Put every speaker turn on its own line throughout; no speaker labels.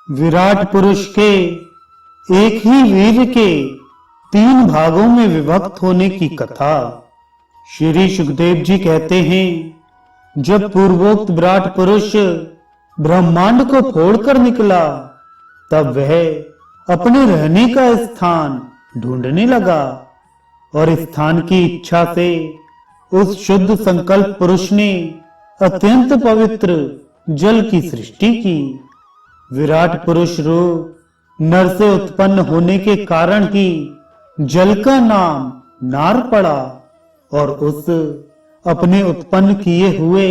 विराट पुरुष के एक ही वीर के 3 भागों में विभक्त होने की कथा। श्री सुखदेव जी कहते हैं, जब पूर्वोक्त विराट पुरुष ब्रह्मांड को फोड़कर निकला, तब वह अपने रहने का स्थान ढूंढने लगा और स्थान की इच्छा से उस शुद्ध संकल्प पुरुष ने अत्यंत पवित्र जल की सृष्टि की। विराट पुरुष रूप नर से उत्पन्न होने के कारण ही जल का नाम नार पड़ा और उस अपने उत्पन्न किए हुए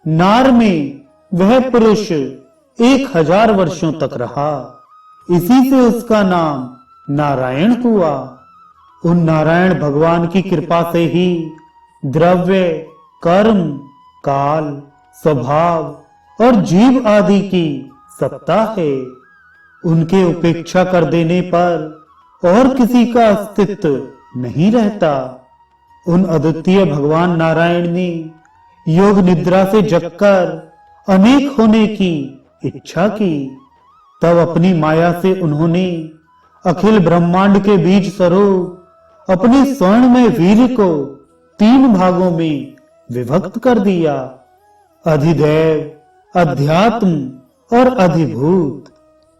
नार में वह पुरुष 1000 वर्षों तक रहा। इसी से उसका नाम नारायण हुआ। उन नारायण भगवान की कृपा से ही द्रव्य, कर्म, काल, स्वभाव और जीव आदि की सत्ता है। उनके उपेक्षा कर देने पर और किसी का अस्तित्व नहीं रहता। उन अद्वितीय भगवान नारायण ने योग निद्रा से जगकर अनेक होने की इच्छा की। तब अपनी माया से उन्होंने अखिल ब्रह्मांड के बीज स्वरूप अपने स्वर्णमय वीर को 3 भागों में विभक्त कर दिया। अधिदैव, अध्यात्म और अधिभूत।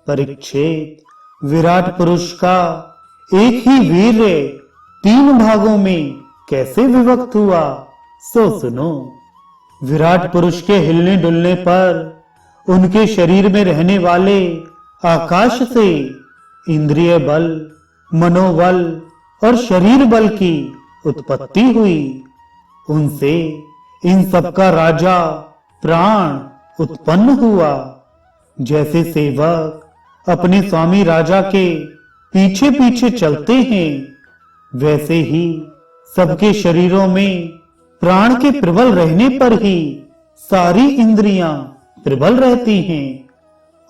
परिच्छेद। विराट पुरुष का एक ही वीर 3 भागों में कैसे विभक्त हुआ, सो सुनो। विराट पुरुष के हिलने डुलने पर उनके शरीर में रहने वाले आकाश से इंद्रिय बल, मनोबल और शरीर बल की उत्पत्ति हुई। उनसे इन सबका राजा प्राण उत्पन्न हुआ। जैसे सेवक अपने स्वामी राजा के पीछे पीछे चलते हैं, वैसे ही सबके शरीरों में प्राण के प्रबल रहने पर ही सारी इंद्रियां प्रबल रहती हैं।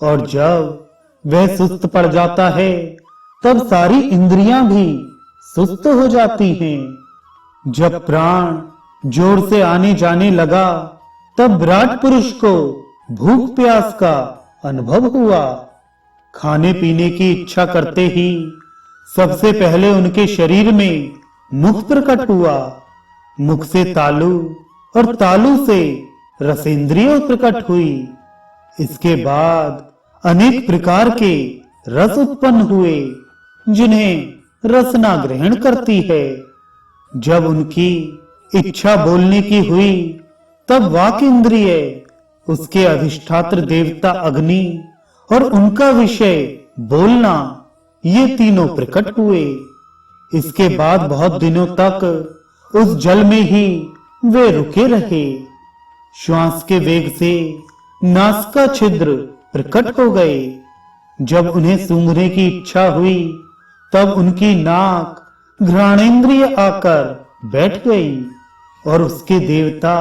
और जब वह सुस्त पड़ जाता है, तब सारी इंद्रियां भी सुस्त हो जाती हैं। जब प्राण जोर से आने जाने लगा, तब विराट पुरुष को भूख प्यास का अनुभव हुआ। खाने पीने की इच्छा करते ही सबसे पहले उनके शरीर में मुख प्रकट हुआ। मुख से तालु और तालु से रसेंद्रिय प्रकट हुई। इसके बाद अनेक प्रकार के रस उत्पन्न हुए, जिन्हें रसना ग्रहण करती है। जब उनकी इच्छा बोलने की हुई, तब वाक इंद्रिय, उसके अधिष्ठात्र देवता अग्नि और उनका विषय बोलना, ये तीनों प्रकट हुए। इसके बाद बहुत दिनों तक उस जल में ही वे रुके रहे। श्वास के वेग से नासिका छिद्र प्रकट हो गए। जब उन्हें सूंघने की इच्छा हुई, तब उनकी नाक घ्राणेन्द्रिय आकर बैठ गई और उसके देवता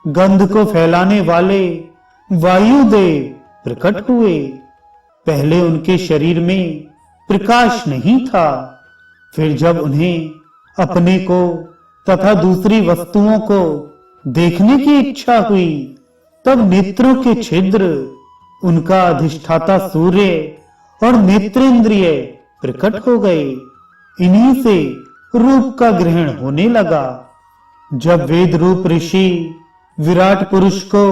गंध को फैलाने वाले वायुदेव प्रकट हुए। पहले उनके शरीर में प्रकाश नहीं था। फिर जब उन्हें अपने को तथा दूसरी वस्तुओं को देखने की इच्छा हुई, तब नेत्रों के छिद्र, उनका अधिष्ठाता सूर्य और नेत्रेंद्रिय प्रकट हो गए। इन्हीं से रूप का ग्रहण होने लगा। जब वेद रूप ऋषि विराट पुरुष को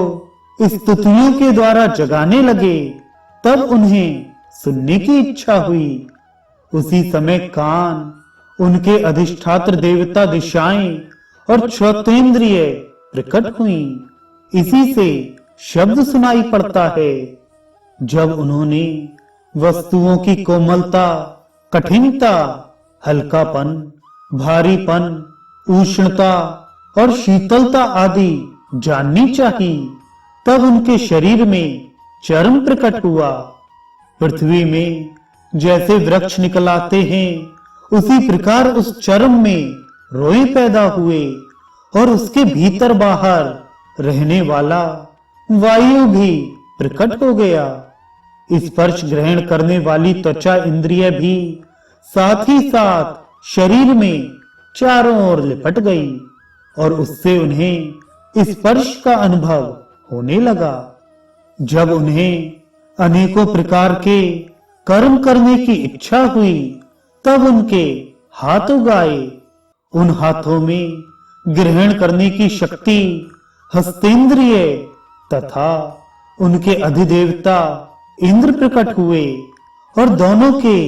स्तुतियों के द्वारा जगाने लगे, तब उन्हें सुनने की इच्छा हुई। उसी समय कान, उनके अधिष्ठात्र देवता दिशाएं और श्रोतेंद्रिय प्रकट हुई। इसी से शब्द सुनाई पड़ता है। जब उन्होंने वस्तुओं की कोमलता, कठिनता, हल्कापन, भारीपन, उष्णता और शीतलता आदि जाननी चाहिए, तब उनके शरीर में चर्म प्रकट हुआ। पृथ्वी में जैसे वृक्ष निकल आते हैं, उसी प्रकार उस चर्म में रोए पैदा हुए और उसके भीतर बाहर रहने वाला वायु भी प्रकट हो गया। स्पर्श ग्रहण करने वाली त्वचा इंद्रिय भी साथ ही साथ शरीर में चारों ओर लिपट गई और उससे उन्हें स्पर्श का अनुभव होने लगा। जब उन्हें अनेकों प्रकार के कर्म करने की इच्छा हुई, तब उनके हाथ उगाए। उन हाथों में ग्रहण करने की शक्ति हस्तेंद्रिय तथा उनके अधिदेवता इंद्र प्रकट हुए, और दोनों के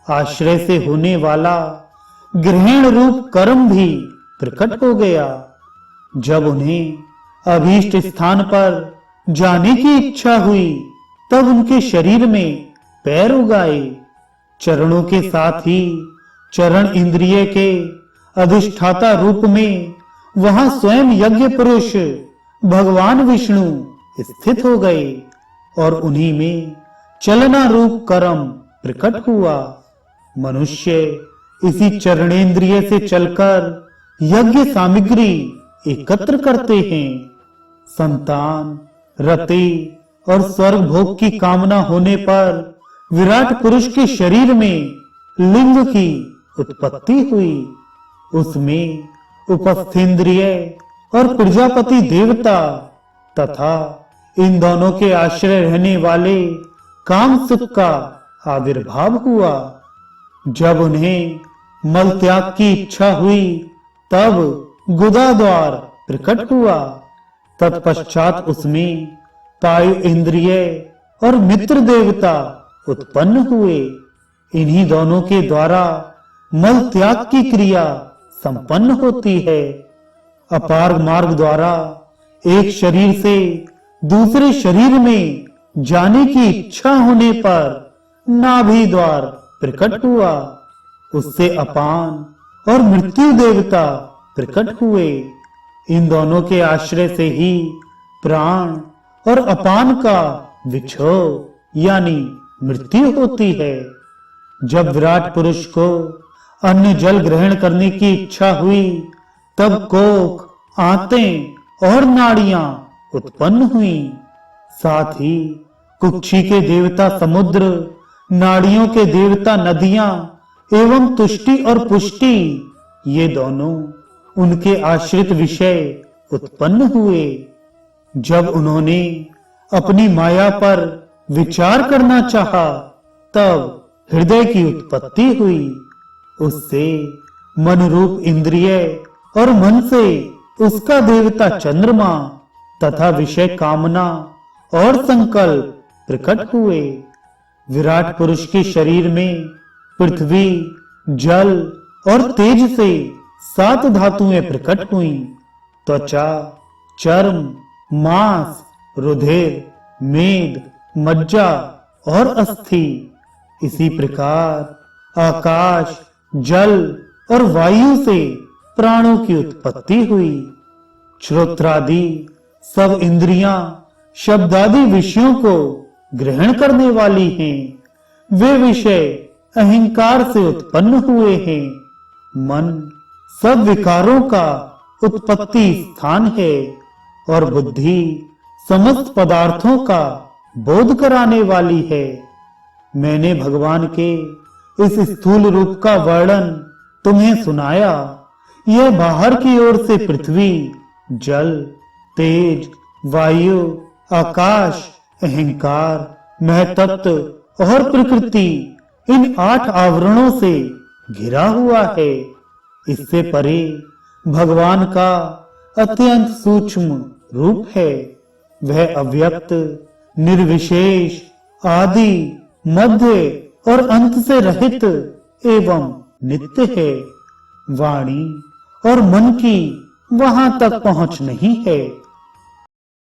आश्रय से होने वाला ग्रहण रूप कर्म भी प्रकट हो गया। जब उन्हें अभीष्ट स्थान पर जाने की इच्छा हुई, तब उनके शरीर में पैर उगाए। चरणों के साथ ही चरण इंद्रिय के अधिष्ठाता रूप में वहां स्वयं यज्ञ पुरुष भगवान विष्णु स्थित हो गए, और उन्हीं में चलना रूप कर्म प्रकट हुआ। मनुष्य इसी चरणेन्द्रिय से चलकर यज्ञ सामग्री एकत्र करते हैं। संतान, रति और स्वर्ग भोग की कामना होने पर विराट पुरुष के शरीर में लिंग की उत्पत्ति हुई। उसमें उपस्थेंद्रिय और प्रजापति देवता तथा इन दोनों के आश्रय रहने वाले काम सुख का आविर्भाव हुआ। जब उन्हें मल त्याग की इच्छा हुई, तब गुदा द्वार प्रकट हुआ। तत्पश्चात उसमें पायु इंद्रिय और मित्र देवता उत्पन्न हुए। इन्हीं दोनों के द्वारा मल त्याग की क्रिया संपन्न होती है। अपार मार्ग द्वारा एक शरीर से दूसरे शरीर में जाने की इच्छा होने पर नाभि द्वार प्रकट हुआ। उससे अपान और मृत्यु देवता प्रकट हुए। इन दोनों के आश्रय से ही प्राण और अपान का विक्षोभ यानी मृत्यु होती है। जब विराट पुरुष को अन्न जल ग्रहण करने की इच्छा हुई, तब कोख, आंतें और नाड़ियां उत्पन्न हुई। साथ ही कुक्षी के देवता समुद्र, नाड़ियों के देवता नदियां एवं तुष्टि और पुष्टि, ये दोनों उनके आश्रित विषय उत्पन्न हुए। जब उन्होंने अपनी माया पर विचार करना चाहा, तब हृदय की उत्पत्ति हुई। उससे मन रूप इंद्रिय और मन से उसका देवता चंद्रमा तथा विषय कामना और संकल्प प्रकट हुए। विराट पुरुष के शरीर में पृथ्वी, जल और तेज से 7 धातुएं प्रकट हुईं। त्वचा, चर्म, मांस, रुधिर, मेद, मज्जा और अस्थि। इसी प्रकार आकाश, जल और वायु से प्राणों की उत्पत्ति हुई। श्रोत्रादि सब इंद्रियां शब्दादि विषयों को ग्रहण करने वाली हैं। वे विषय अहंकार से उत्पन्न हुए हैं। मन सब विकारों का उत्पत्ति स्थान है, और बुद्धि समस्त पदार्थों का बोध कराने वाली है। मैंने भगवान के इस स्थूल रूप का वर्णन तुम्हें सुनाया। यह बाहर की ओर से पृथ्वी, जल, तेज, वायु, आकाश, अहंकार, महतत्व और प्रकृति, इन 8 आवरणों से घिरा हुआ है। इससे परे भगवान का अत्यंत सूक्ष्म रूप है। वह अव्यक्त, निर्विशेष, आदि, मध्य और अंत से रहित एवं नित्य है। वाणी और मन की वहां तक पहुंच नहीं है।